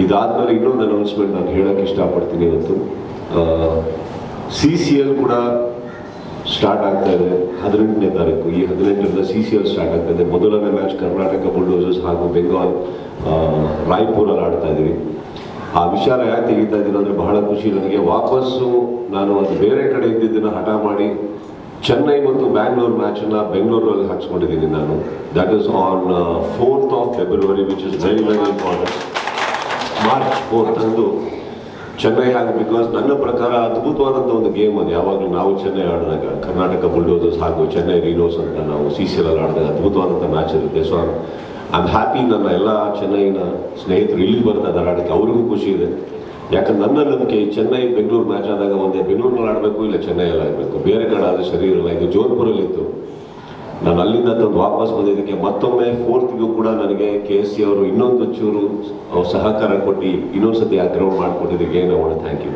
ಇದಾದ್ಮೇಲೆ ಇನ್ನೊಂದು ಅನೌನ್ಸ್ಮೆಂಟ್ ನಾನು ಹೇಳೋಕ್ಕೆ ಇಷ್ಟಪಡ್ತೀನಿ. ಇವತ್ತು CCL ಕೂಡ ಸ್ಟಾರ್ಟ್ ಆಗ್ತಾ ಇದೆ 18ನೇ ತಾರೀಕು. ಈ 18ರಿಂದ CCL ಸ್ಟಾರ್ಟ್ ಆಗ್ತಾ ಇದೆ. ಮೊದಲನೇ ಮ್ಯಾಚ್ ಕರ್ನಾಟಕ ಬುಲ್ಡೋಸರ್ಸ್ ಹಾಗೂ ಬೆಂಗಾಲ್ ರಾಯ್ಪುರಲ್ಲಿ ಆಡ್ತಾ ಇದ್ದೀವಿ. ಆ ವಿಚಾರ ಯಾಕೆ ತೆಗಿತಾ ಇದ್ದೀನಿ ಅಂದರೆ, ಬಹಳ ಖುಷಿ ನನಗೆ. ವಾಪಸ್ಸು ನಾನು ಅದು ಬೇರೆ ಕಡೆ ಇದ್ದಿದ್ದನ್ನು ಹಠ ಮಾಡಿ ಚೆನ್ನೈ ಮತ್ತು ಬ್ಯಾಂಗ್ಳೂರ್ ಮ್ಯಾಚನ್ನು ಬೆಂಗಳೂರಲ್ಲಿ ಹಾಕ್ಸ್ಕೊಂಡಿದ್ದೀನಿ ನಾನು. That is on 4th of February, which is very very important. March 4th ಅಂದು ಚೆನ್ನೈ ಆಗಿ, ಬಿಕಾಸ್ ನನ್ನ ಪ್ರಕಾರ ಅದ್ಭುತವಾದಂಥ ಒಂದು ಗೇಮ್ ಅದು. ಯಾವಾಗಲೂ ನಾವು ಚೆನ್ನೈ ಆಡಿದಾಗ ಕರ್ನಾಟಕ ಬುಲ್ಡೋಸರ್ಸ್ ಹಾಗೂ ಚೆನ್ನೈ ರೀನೋಸ್ ಅಂತ ನಾವು CCL ಅಲ್ಲಿ ಆಡಿದಾಗ ಅದ್ಭುತವಾದಂಥ ಮ್ಯಾಚ್ ಇರುತ್ತೆ. So I am happy. ನನ್ನ ಎಲ್ಲ ಚೆನ್ನೈನ ಸ್ನೇಹಿತರು ಇಲ್ಲಿ ಬರ್ತಾ ಇದ್ದಾರೆ ಆಡೋಕ್ಕೆ, ಅವ್ರಿಗೂ ಖುಷಿ ಇದೆ. ಯಾಕಂದ್ರೆ ನನ್ನ ನಂಬಿಕೆ ಚೆನ್ನೈ ಬೆಂಗಳೂರು ಮ್ಯಾಚ್ ಆದಾಗ ಒಂದೇ ಬೆಂಗಳೂರಿನಲ್ಲಿ ಆಡಬೇಕು, ಇಲ್ಲ ಚೆನ್ನೈಯಲ್ಲಿ ಆಡಬೇಕು, ಬೇರೆ ಕಡೆ ಆದರೆ ಸರಿ ಇರಲ್ಲ. ಇದು ಜೋಧ್ಪುರಲ್ಲಿತ್ತು. ನಾನು ಅಲ್ಲಿಂದ ತಂದು ವಾಪಸ್ ಬಂದಿದ್ದಕ್ಕೆ ಮತ್ತೊಮ್ಮೆ 4th ಕೂಡ ನನಗೆ KC ಅವರು ಇನ್ನೊಂದು ಚೂರು ಸಹಕಾರ ಕೊಟ್ಟು ಇನ್ನೊಂದ್ಸತಿ ಆ ಗ್ರೌಂಡ್ ಮಾಡಿಕೊಟ್ಟಿದ್ದಕ್ಕೆ ನಾವು ಥ್ಯಾಂಕ್ ಯು.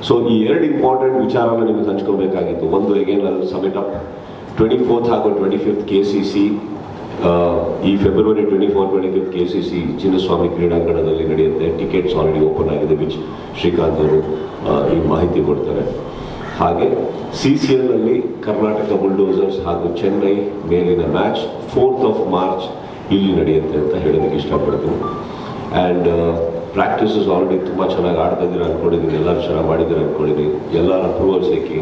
ಸೊ ಈ 2 ಇಂಪಾರ್ಟೆಂಟ್ ವಿಚಾರನ ನಿಮಗೆ ಹಂಚ್ಕೋಬೇಕಾಗಿತ್ತು. ಒಂದು, ಎಗೇನ್ ಅಲ್ಲಿ ಸಮಿಟ್ ಅಪ್ 24th ಹಾಗೂ 25th KCC. ಈ ಫೆಬ್ರವರಿ 24, 25 KCC ಚಿನ್ನಸ್ವಾಮಿ ಕ್ರೀಡಾಂಗಣದಲ್ಲಿ ನಡೆಯುತ್ತೆ. ಟಿಕೆಟ್ಸ್ ಆಲ್ರೆಡಿ ಓಪನ್ ಆಗಿದೆ, ವಿಚ್ ಶ್ರೀಕಾಂತ್ ಅವರು ಈ ಮಾಹಿತಿ ಕೊಡ್ತಾರೆ. ಹಾಗೆ CCLನಲ್ಲಿ ಕರ್ನಾಟಕ ಬುಲ್ಡೋಸರ್ಸ್ ಹಾಗೂ ಚೆನ್ನೈ ಮೇಲಿನ ಮ್ಯಾಚ್ 4th of March ಇಲ್ಲಿ ನಡೆಯುತ್ತೆ ಅಂತ ಹೇಳೋದಕ್ಕೆ ಇಷ್ಟಪಡ್ತೀನಿ. ಆ್ಯಂಡ್ ಪ್ರಾಕ್ಟೀಸಸ್ ಆಲ್ರೆಡಿ ತುಂಬ ಚೆನ್ನಾಗಿ ಆಡ್ತಾ ಇದ್ದೀರಾ ಅಂದ್ಕೊಂಡಿದ್ದೀನಿ. ಎಲ್ಲರೂ ಚೆನ್ನಾಗಿ ಮಾಡಿದ್ದೀರಾ ಅಂದ್ಕೊಂಡಿದ್ದೀನಿ. ಎಲ್ಲರ ಅಪ್ರೂವಲ್ ಸಿಕ್ಕಿ